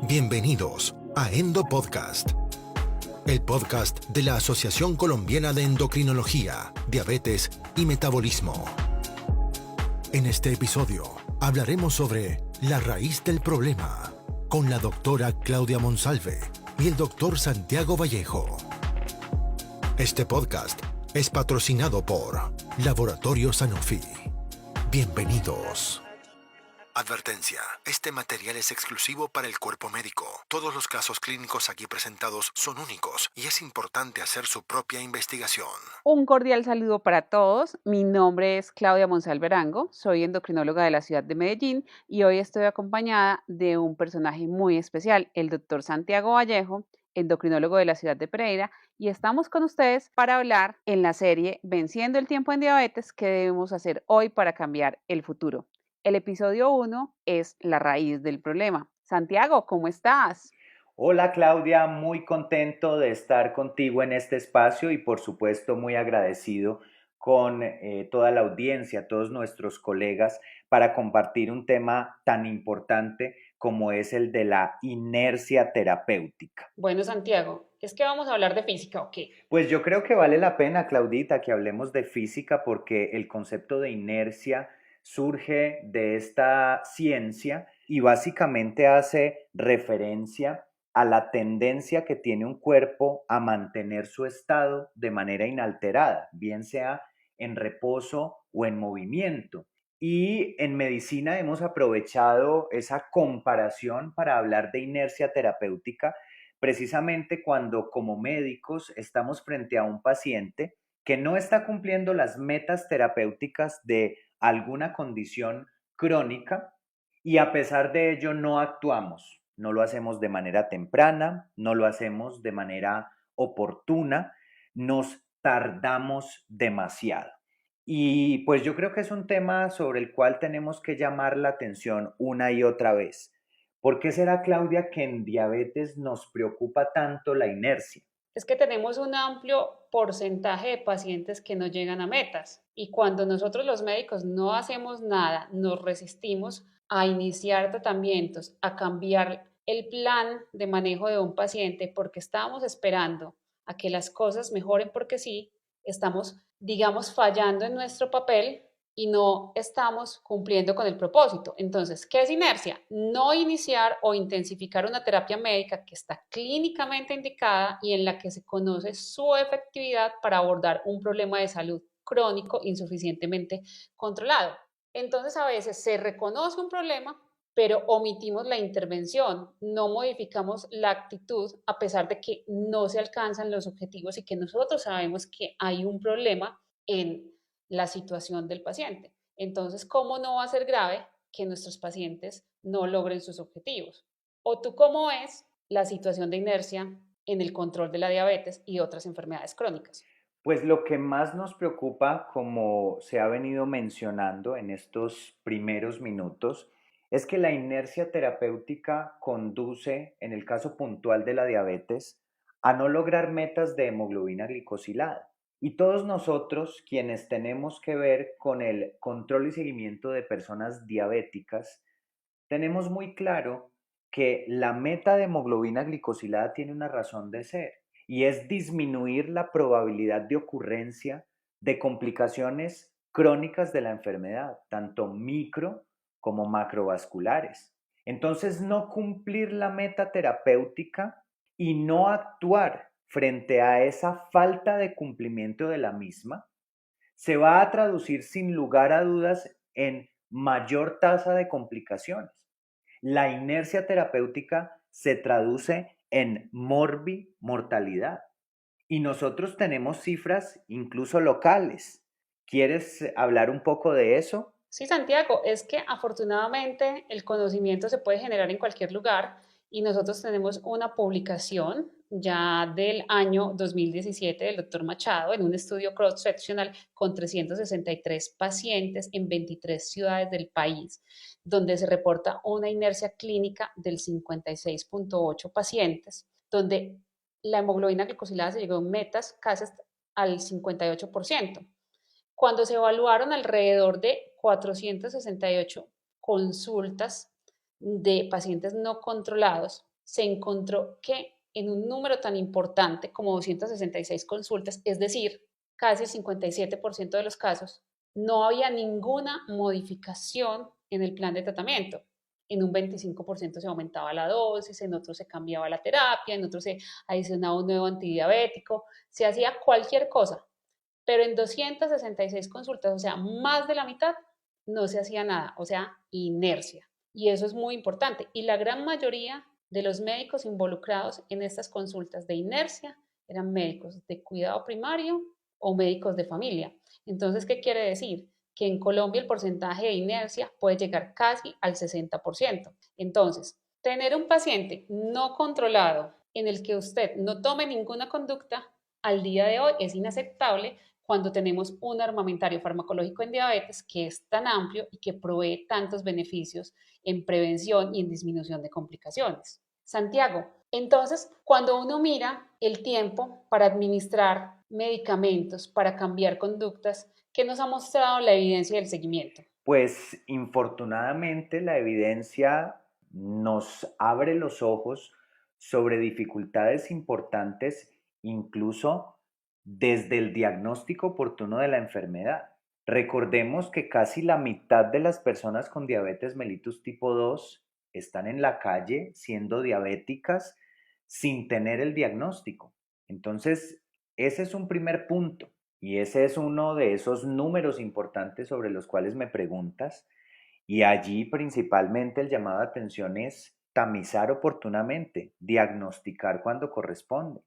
Bienvenidos a Endo Podcast, el podcast de la Asociación Colombiana de Endocrinología, Diabetes y Metabolismo. En este episodio hablaremos sobre la raíz del problema con la doctora Claudia Monsalve y el doctor Santiago Vallejo. Este podcast es patrocinado por Laboratorio Sanofi. Bienvenidos. Advertencia. Este material es exclusivo para el cuerpo médico. Todos los casos clínicos aquí presentados son únicos y es importante hacer su propia investigación. Un cordial saludo para todos. Mi nombre es Claudia Monsalve Arango, soy endocrinóloga de la ciudad de Medellín y hoy estoy acompañada de un personaje muy especial, el doctor Santiago Vallejo, endocrinólogo de la ciudad de Pereira, y estamos con ustedes para hablar en la serie Venciendo el tiempo en diabetes, ¿qué debemos hacer hoy para cambiar el futuro? El episodio 1 es la raíz del problema. Santiago, ¿cómo estás? Hola Claudia, muy contento de estar contigo en este espacio y por supuesto muy agradecido con toda la audiencia, todos nuestros colegas, para compartir un tema tan importante como es el de la inercia terapéutica. Bueno, Santiago, ¿es que vamos a hablar de física o qué? Pues yo creo que vale la pena, Claudita, que hablemos de física porque el concepto de inercia surge de esta ciencia y básicamente hace referencia a la tendencia que tiene un cuerpo a mantener su estado de manera inalterada, bien sea en reposo o en movimiento. Y en medicina hemos aprovechado esa comparación para hablar de inercia terapéutica precisamente cuando como médicos estamos frente a un paciente que no está cumpliendo las metas terapéuticas de alguna condición crónica y a pesar de ello no actuamos, no lo hacemos de manera temprana, no lo hacemos de manera oportuna, nos tardamos demasiado. Y pues yo creo que es un tema sobre el cual tenemos que llamar la atención una y otra vez. ¿Por qué será, Claudia, que en diabetes nos preocupa tanto la inercia? Es que tenemos un amplio porcentaje de pacientes que no llegan a metas y cuando nosotros los médicos no hacemos nada, nos resistimos a iniciar tratamientos, a cambiar el plan de manejo de un paciente porque estábamos esperando a que las cosas mejoren porque sí, estamos, digamos, fallando en nuestro papel y no estamos cumpliendo con el propósito. Entonces, ¿qué es inercia? No iniciar o intensificar una terapia médica que está clínicamente indicada y en la que se conoce su efectividad para abordar un problema de salud crónico insuficientemente controlado. Entonces, a veces se reconoce un problema, pero omitimos la intervención, no modificamos la actitud a pesar de que no se alcanzan los objetivos y que nosotros sabemos que hay un problema en la situación del paciente. Entonces, ¿cómo no va a ser grave que nuestros pacientes no logren sus objetivos? ¿O tú cómo ves la situación de inercia en el control de la diabetes y otras enfermedades crónicas? Pues lo que más nos preocupa, como se ha venido mencionando en estos primeros minutos, es que la inercia terapéutica conduce, en el caso puntual de la diabetes, a no lograr metas de hemoglobina glicosilada. Y todos nosotros, quienes tenemos que ver con el control y seguimiento de personas diabéticas, tenemos muy claro que la meta de hemoglobina glicosilada tiene una razón de ser y es disminuir la probabilidad de ocurrencia de complicaciones crónicas de la enfermedad, tanto micro como macrovasculares. Entonces, no cumplir la meta terapéutica y no actuar frente a esa falta de cumplimiento de la misma se va a traducir sin lugar a dudas en mayor tasa de complicaciones. La inercia terapéutica se traduce en mortalidad y nosotros tenemos cifras incluso locales. ¿Quieres hablar un poco de eso? Sí, Santiago, es que afortunadamente el conocimiento se puede generar en cualquier lugar y nosotros tenemos una publicación ya del año 2017 del doctor Machado en un estudio cross-sectional con 363 pacientes en 23 ciudades del país, donde se reporta una inercia clínica del 56,8 pacientes, donde la hemoglobina glicosilada se llegó en metas casi al 58%. Cuando se evaluaron alrededor de 468 consultas de pacientes no controlados, se encontró que en un número tan importante como 266 consultas, es decir, casi el 57% de los casos, no había ninguna modificación en el plan de tratamiento. En un 25% se aumentaba la dosis, en otros se cambiaba la terapia, en otros se adicionaba un nuevo antidiabético, se hacía cualquier cosa, pero en 266 consultas, o sea, más de la mitad, no se hacía nada, o sea, inercia. Y eso es muy importante. Y la gran mayoría de los médicos involucrados en estas consultas de inercia eran médicos de cuidado primario o médicos de familia. Entonces, ¿qué quiere decir? Que en Colombia el porcentaje de inercia puede llegar casi al 60%. Entonces, tener un paciente no controlado en el que usted no tome ninguna conducta al día de hoy es inaceptable cuando tenemos un armamentario farmacológico en diabetes que es tan amplio y que provee tantos beneficios en prevención y en disminución de complicaciones. Santiago, entonces, cuando uno mira el tiempo para administrar medicamentos, para cambiar conductas, ¿qué nos ha mostrado la evidencia del seguimiento? Pues infortunadamente la evidencia nos abre los ojos sobre dificultades importantes, incluso desde el diagnóstico oportuno de la enfermedad. Recordemos que casi la mitad de las personas con diabetes mellitus tipo 2 están en la calle siendo diabéticas sin tener el diagnóstico. Entonces, ese es un primer punto. Y ese es uno de esos números importantes sobre los cuales me preguntas. Y allí principalmente el llamado de atención es tamizar oportunamente, diagnosticar cuando corresponde.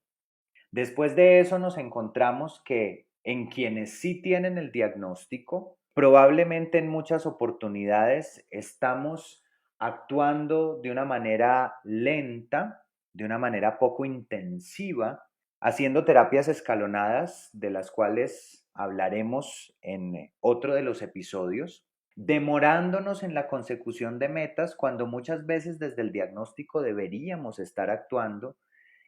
Después de eso nos encontramos que en quienes sí tienen el diagnóstico, probablemente en muchas oportunidades estamos actuando de una manera lenta, de una manera poco intensiva, haciendo terapias escalonadas, de las cuales hablaremos en otro de los episodios, demorándonos en la consecución de metas cuando muchas veces desde el diagnóstico deberíamos estar actuando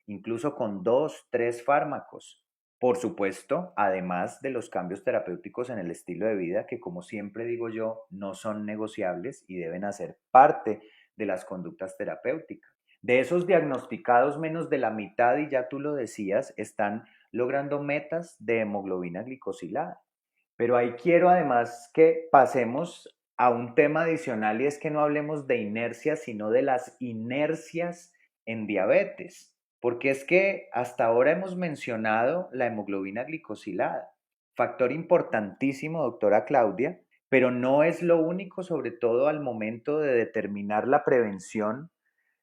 incluso con 2, 3 fármacos. Por supuesto, además de los cambios terapéuticos en el estilo de vida, que como siempre digo yo, no son negociables y deben hacer parte de las conductas terapéuticas. De esos diagnosticados, menos de la mitad, y ya tú lo decías, están logrando metas de hemoglobina glicosilada. Pero ahí quiero además que pasemos a un tema adicional y es que no hablemos de inercia, sino de las inercias en diabetes. Porque es que hasta ahora hemos mencionado la hemoglobina glicosilada, factor importantísimo, doctora Claudia, pero no es lo único, sobre todo al momento de determinar la prevención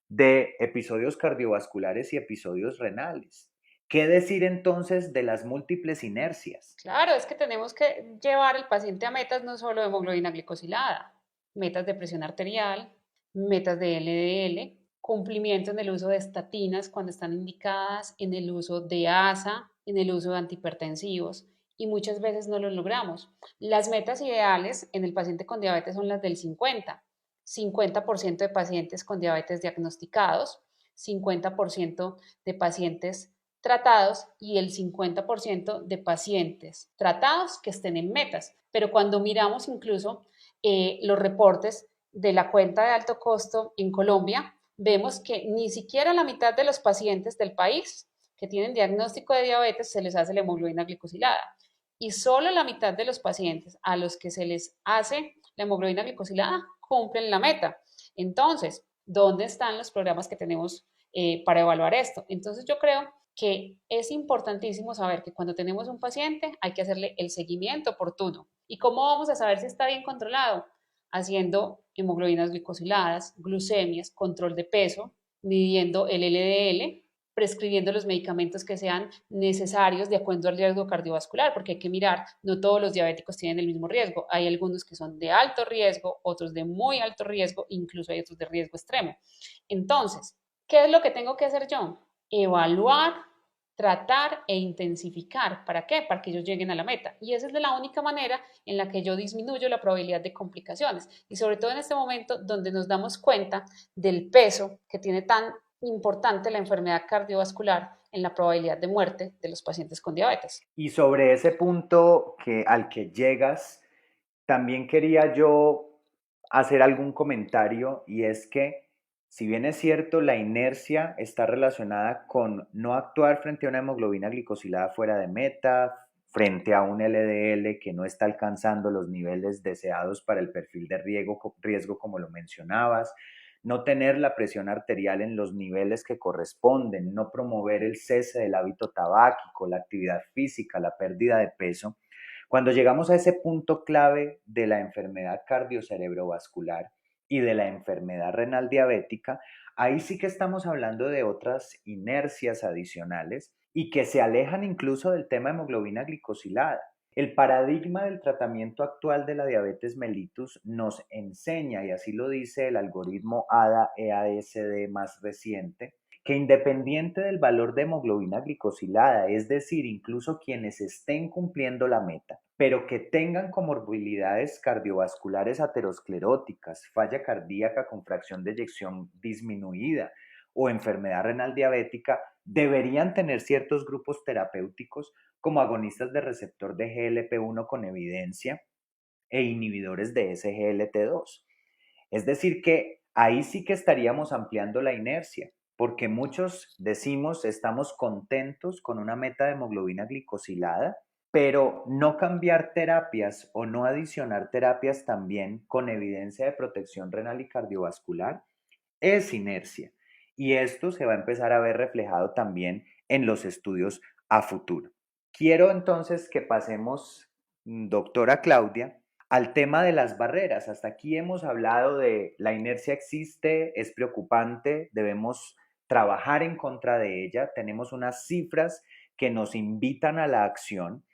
de episodios cardiovasculares y episodios renales. ¿Qué decir entonces de las múltiples inercias? Claro, es que tenemos que llevar al paciente a metas no solo de hemoglobina glicosilada, metas de presión arterial, metas de LDL, cumplimiento en el uso de estatinas cuando están indicadas, en el uso de ASA, en el uso de antihipertensivos y muchas veces no lo logramos. Las metas ideales en el paciente con diabetes son las del 50% de pacientes con diabetes diagnosticados, 50% de pacientes tratados y el 50% de pacientes tratados que estén en metas. Pero cuando miramos incluso los reportes de la cuenta de alto costo en Colombia, vemos que ni siquiera la mitad de los pacientes del país que tienen diagnóstico de diabetes se les hace la hemoglobina glicosilada. Y solo la mitad de los pacientes a los que se les hace la hemoglobina glicosilada cumplen la meta. Entonces, ¿dónde están los programas que tenemos para evaluar esto? Entonces, yo creo que es importantísimo saber que cuando tenemos un paciente hay que hacerle el seguimiento oportuno. ¿Y cómo vamos a saber si está bien controlado? Haciendo hemoglobinas glicosiladas, glucemias, control de peso, midiendo el LDL, prescribiendo los medicamentos que sean necesarios de acuerdo al riesgo cardiovascular, porque hay que mirar, no todos los diabéticos tienen el mismo riesgo. Hay algunos que son de alto riesgo, otros de muy alto riesgo, incluso hay otros de riesgo extremo. Entonces, ¿qué es lo que tengo que hacer yo? Evaluar, tratar e intensificar. ¿Para qué? Para que ellos lleguen a la meta. Y esa es la única manera en la que yo disminuyo la probabilidad de complicaciones. Y sobre todo en este momento donde nos damos cuenta del peso que tiene tan importante la enfermedad cardiovascular en la probabilidad de muerte de los pacientes con diabetes. Y sobre ese punto al que llegas, también quería yo hacer algún comentario y es que Si bien es cierto, la inercia está relacionada con no actuar frente a una hemoglobina glicosilada fuera de meta, frente a un LDL que no está alcanzando los niveles deseados para el perfil de riesgo como lo mencionabas, no tener la presión arterial en los niveles que corresponden, no promover el cese del hábito tabáquico, la actividad física, la pérdida de peso. Cuando llegamos a ese punto clave de la enfermedad cardiocerebrovascular y de la enfermedad renal diabética, ahí sí que estamos hablando de otras inercias adicionales y que se alejan incluso del tema hemoglobina glicosilada. El paradigma del tratamiento actual de la diabetes mellitus nos enseña, y así lo dice el algoritmo ADA-EASD más reciente, que independiente del valor de hemoglobina glicosilada, es decir, incluso quienes estén cumpliendo la meta, pero que tengan comorbilidades cardiovasculares ateroscleróticas, falla cardíaca con fracción de eyección disminuida o enfermedad renal diabética, deberían tener ciertos grupos terapéuticos como agonistas de receptor de GLP-1 con evidencia e inhibidores de SGLT2. Es decir, que ahí sí que estaríamos ampliando la inercia, porque muchos decimos estamos contentos con una meta de hemoglobina glicosilada, pero no cambiar terapias o no adicionar terapias también con evidencia de protección renal y cardiovascular es inercia. Y esto se va a empezar a ver reflejado también en los estudios a futuro. Quiero entonces que pasemos, doctora Claudia, al tema de las barreras. Hasta aquí hemos hablado de la inercia existe, es preocupante, debemos trabajar en contra de ella, tenemos unas cifras que nos invitan a la acción,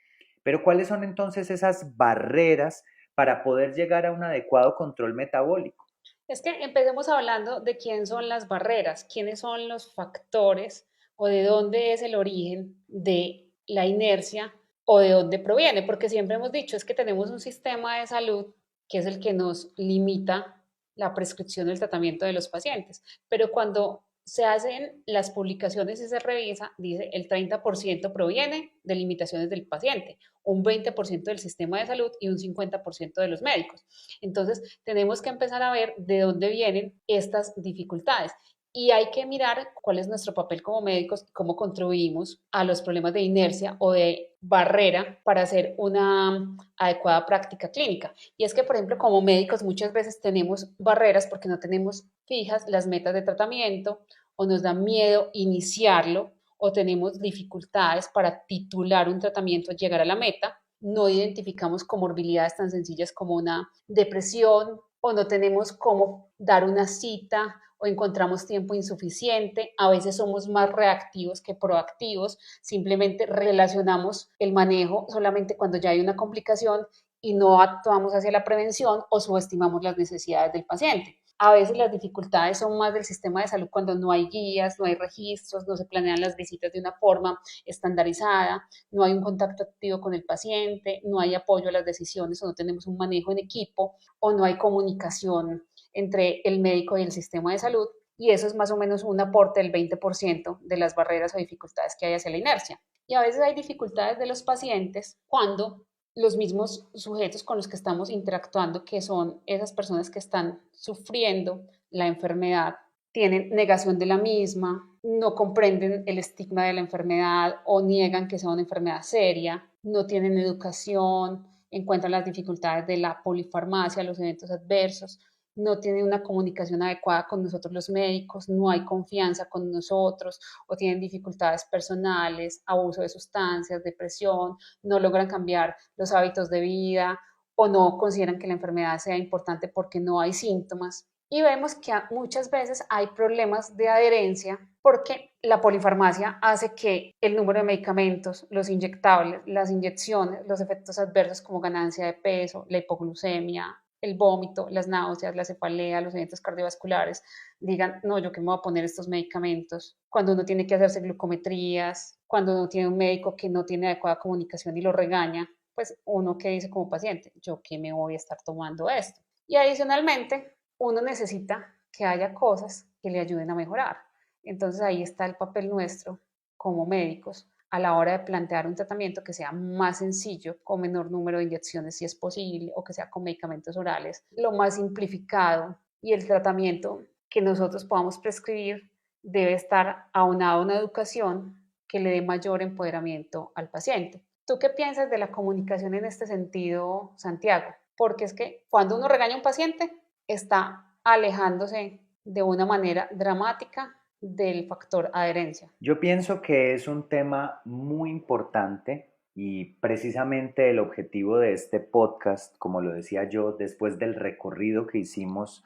pero ¿cuáles son entonces esas barreras para poder llegar a un adecuado control metabólico? Es que empecemos hablando de quién son las barreras, quiénes son los factores o de dónde es el origen de la inercia o de dónde proviene, porque siempre hemos dicho es que tenemos un sistema de salud que es el que nos limita la prescripción del tratamiento de los pacientes, pero cuando se hacen las publicaciones y se revisa, dice el 30% proviene de limitaciones del paciente, un 20% del sistema de salud y un 50% de los médicos. Entonces, tenemos que empezar a ver de dónde vienen estas dificultades. Y hay que mirar cuál es nuestro papel como médicos y cómo contribuimos a los problemas de inercia o de barrera para hacer una adecuada práctica clínica. Y es que, por ejemplo, como médicos muchas veces tenemos barreras porque no tenemos fijas las metas de tratamiento o nos da miedo iniciarlo o tenemos dificultades para titular un tratamiento, llegar a la meta, no identificamos comorbilidades tan sencillas como una depresión o no tenemos cómo dar una cita o encontramos tiempo insuficiente, a veces somos más reactivos que proactivos, simplemente relacionamos el manejo solamente cuando ya hay una complicación y no actuamos hacia la prevención o subestimamos las necesidades del paciente. A veces las dificultades son más del sistema de salud cuando no hay guías, no hay registros, no se planean las visitas de una forma estandarizada, no hay un contacto activo con el paciente, no hay apoyo a las decisiones o no tenemos un manejo en equipo o no hay comunicación entre el médico y el sistema de salud. Y eso es más o menos un aporte del 20% de las barreras o dificultades que hay hacia la inercia. Y a veces hay dificultades de los pacientes cuando los mismos sujetos con los que estamos interactuando, que son esas personas que están sufriendo la enfermedad, tienen negación de la misma, no comprenden el estigma de la enfermedad o niegan que sea una enfermedad seria, no tienen educación, encuentran las dificultades de la polifarmacia, los eventos adversos, no tienen una comunicación adecuada con nosotros los médicos, no hay confianza con nosotros o tienen dificultades personales, abuso de sustancias, depresión, no logran cambiar los hábitos de vida o no consideran que la enfermedad sea importante porque no hay síntomas. Y vemos que muchas veces hay problemas de adherencia porque la polifarmacia hace que el número de medicamentos, los inyectables, las inyecciones, los efectos adversos como ganancia de peso, la hipoglucemia, el vómito, las náuseas, la cefalea, los eventos cardiovasculares, digan, no, yo qué me voy a poner estos medicamentos, cuando uno tiene que hacerse glucometrías, cuando uno tiene un médico que no tiene adecuada comunicación y lo regaña, pues uno que dice como paciente, yo qué me voy a estar tomando esto. Y adicionalmente, uno necesita que haya cosas que le ayuden a mejorar. Entonces ahí está el papel nuestro como médicos a la hora de plantear un tratamiento que sea más sencillo, con menor número de inyecciones si es posible, o que sea con medicamentos orales, lo más simplificado y el tratamiento que nosotros podamos prescribir debe estar aunado a una educación que le dé mayor empoderamiento al paciente. ¿Tú qué piensas de la comunicación en este sentido, Santiago? Porque es que cuando uno regaña a un paciente, está alejándose de una manera dramática del factor adherencia. Yo pienso que es un tema muy importante y precisamente el objetivo de este podcast, como lo decía yo, después del recorrido que hicimos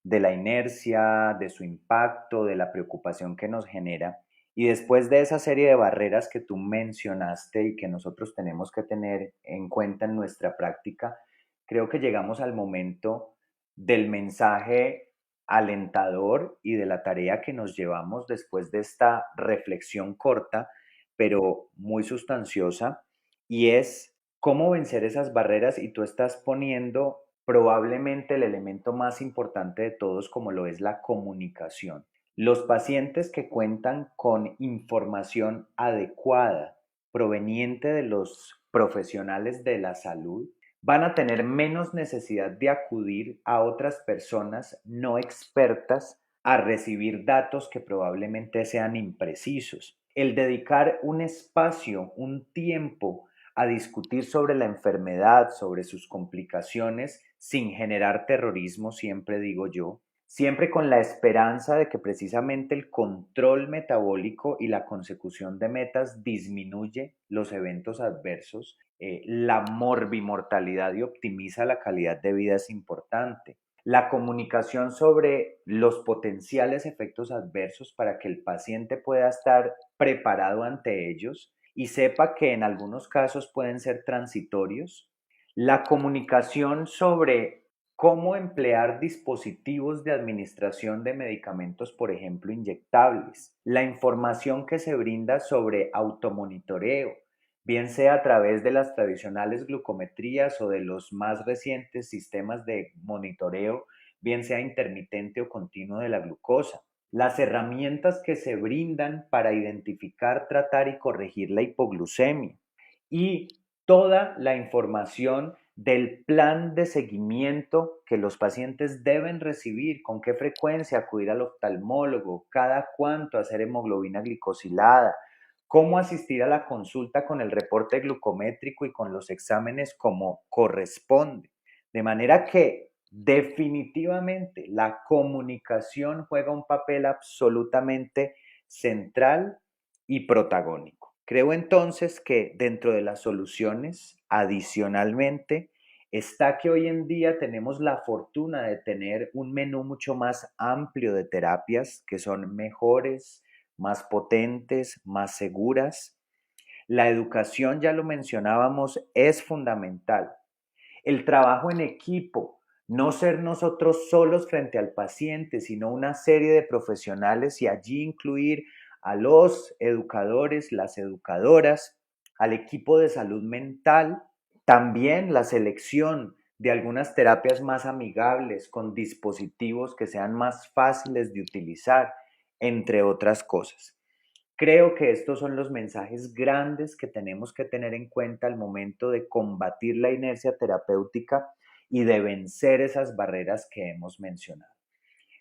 de la inercia, de su impacto, de la preocupación que nos genera, y después de esa serie de barreras que tú mencionaste y que nosotros tenemos que tener en cuenta en nuestra práctica, creo que llegamos al momento del mensaje alentador y de la tarea que nos llevamos después de esta reflexión corta, pero muy sustanciosa, y es cómo vencer esas barreras, y tú estás poniendo probablemente el elemento más importante de todos, como lo es la comunicación. Los pacientes que cuentan con información adecuada proveniente de los profesionales de la salud van a tener menos necesidad de acudir a otras personas no expertas a recibir datos que probablemente sean imprecisos. El dedicar un espacio, un tiempo a discutir sobre la enfermedad, sobre sus complicaciones, sin generar terrorismo, siempre digo yo, siempre con la esperanza de que precisamente el control metabólico y la consecución de metas disminuye los eventos adversos, la morbimortalidad y optimiza la calidad de vida es importante. La comunicación sobre los potenciales efectos adversos para que el paciente pueda estar preparado ante ellos y sepa que en algunos casos pueden ser transitorios. La comunicación sobre cómo emplear dispositivos de administración de medicamentos, por ejemplo, inyectables. La información que se brinda sobre automonitoreo, bien sea a través de las tradicionales glucometrías o de los más recientes sistemas de monitoreo, bien sea intermitente o continuo de la glucosa. Las herramientas que se brindan para identificar, tratar y corregir la hipoglucemia. Y toda la información del plan de seguimiento que los pacientes deben recibir, con qué frecuencia acudir al oftalmólogo, cada cuánto hacer hemoglobina glicosilada, cómo asistir a la consulta con el reporte glucométrico y con los exámenes como corresponde. De manera que definitivamente la comunicación juega un papel absolutamente central y protagónico. Creo entonces que dentro de las soluciones, adicionalmente, está que hoy en día tenemos la fortuna de tener un menú mucho más amplio de terapias que son mejores, más potentes, más seguras. La educación, ya lo mencionábamos, es fundamental. El trabajo en equipo, no ser nosotros solos frente al paciente, sino una serie de profesionales y allí incluir a los educadores, las educadoras, al equipo de salud mental, también la selección de algunas terapias más amigables con dispositivos que sean más fáciles de utilizar, entre otras cosas. Creo que estos son los mensajes grandes que tenemos que tener en cuenta al momento de combatir la inercia terapéutica y de vencer esas barreras que hemos mencionado.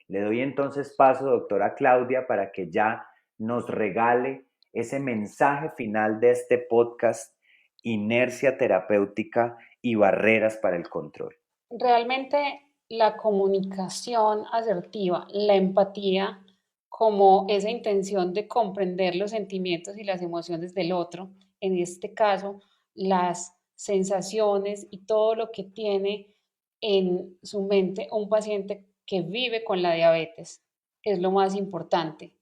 Le doy entonces paso, doctora Claudia, para que ya nos regale ese mensaje final de este podcast, inercia terapéutica y barreras para el control. Realmente la comunicación asertiva, la empatía, como esa intención de comprender los sentimientos y las emociones del otro, en este caso, las sensaciones y todo lo que tiene en su mente un paciente que vive con la diabetes, es lo más importante.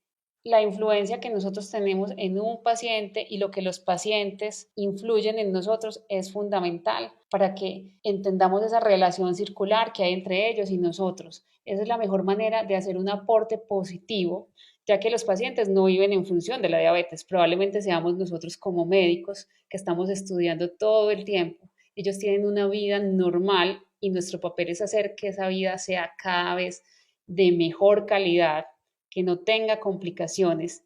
La influencia que nosotros tenemos en un paciente y lo que los pacientes influyen en nosotros es fundamental para que entendamos esa relación circular que hay entre ellos y nosotros. Esa es la mejor manera de hacer un aporte positivo, ya que los pacientes no viven en función de la diabetes. Probablemente seamos nosotros como médicos que estamos estudiando todo el tiempo. Ellos tienen una vida normal y nuestro papel es hacer que esa vida sea cada vez de mejor calidad, que no tenga complicaciones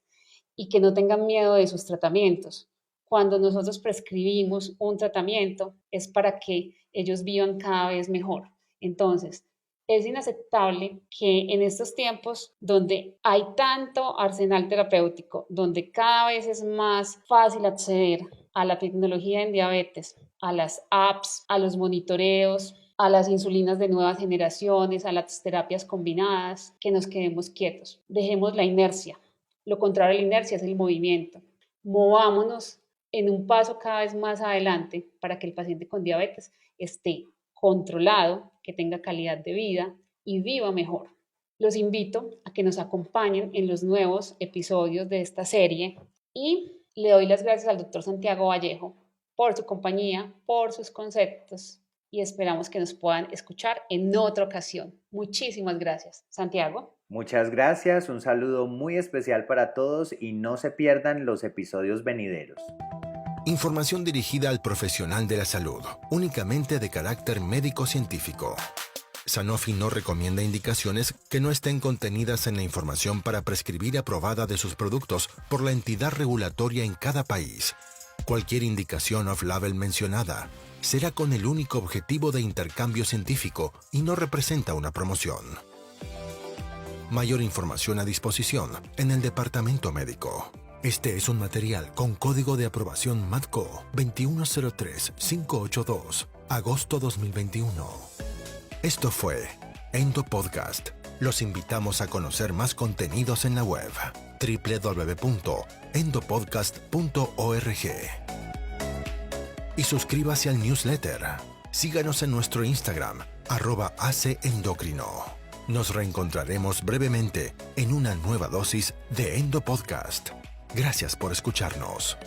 y que no tengan miedo de sus tratamientos. Cuando nosotros prescribimos un tratamiento es para que ellos vivan cada vez mejor. Entonces, Es inaceptable que en estos tiempos donde hay tanto arsenal terapéutico, donde cada vez es más fácil acceder a la tecnología en diabetes, a las apps, a los monitoreos, a las insulinas de nuevas generaciones, a las terapias combinadas, que nos quedemos quietos. Dejemos la inercia. Lo contrario a la inercia es el movimiento. Movámonos en un paso cada vez más adelante para que el paciente con diabetes esté controlado, que tenga calidad de vida y viva mejor. Los invito a que nos acompañen en los nuevos episodios de esta serie y le doy las gracias al doctor Santiago Vallejo por su compañía, por sus conceptos y esperamos que nos puedan escuchar en otra ocasión. Muchísimas gracias, Santiago. Muchas gracias, un saludo muy especial para todos y no se pierdan los episodios venideros. Información dirigida al profesional de la salud, únicamente de carácter médico-científico. Sanofi no recomienda indicaciones que no estén contenidas en la información para prescribir aprobada de sus productos por la entidad regulatoria en cada país. Cualquier indicación off-label mencionada será con el único objetivo de intercambio científico y no representa una promoción. Mayor información a disposición en el departamento médico. Este es un material con código de aprobación MATCO 2103582, agosto 2021. Esto fue Endo Podcast. Los invitamos a conocer más contenidos en la web www.endopodcast.org. Y suscríbase al newsletter. Síganos en nuestro Instagram, @ACEndocrino. Nos reencontraremos brevemente en una nueva dosis de Endo Podcast. Gracias por escucharnos.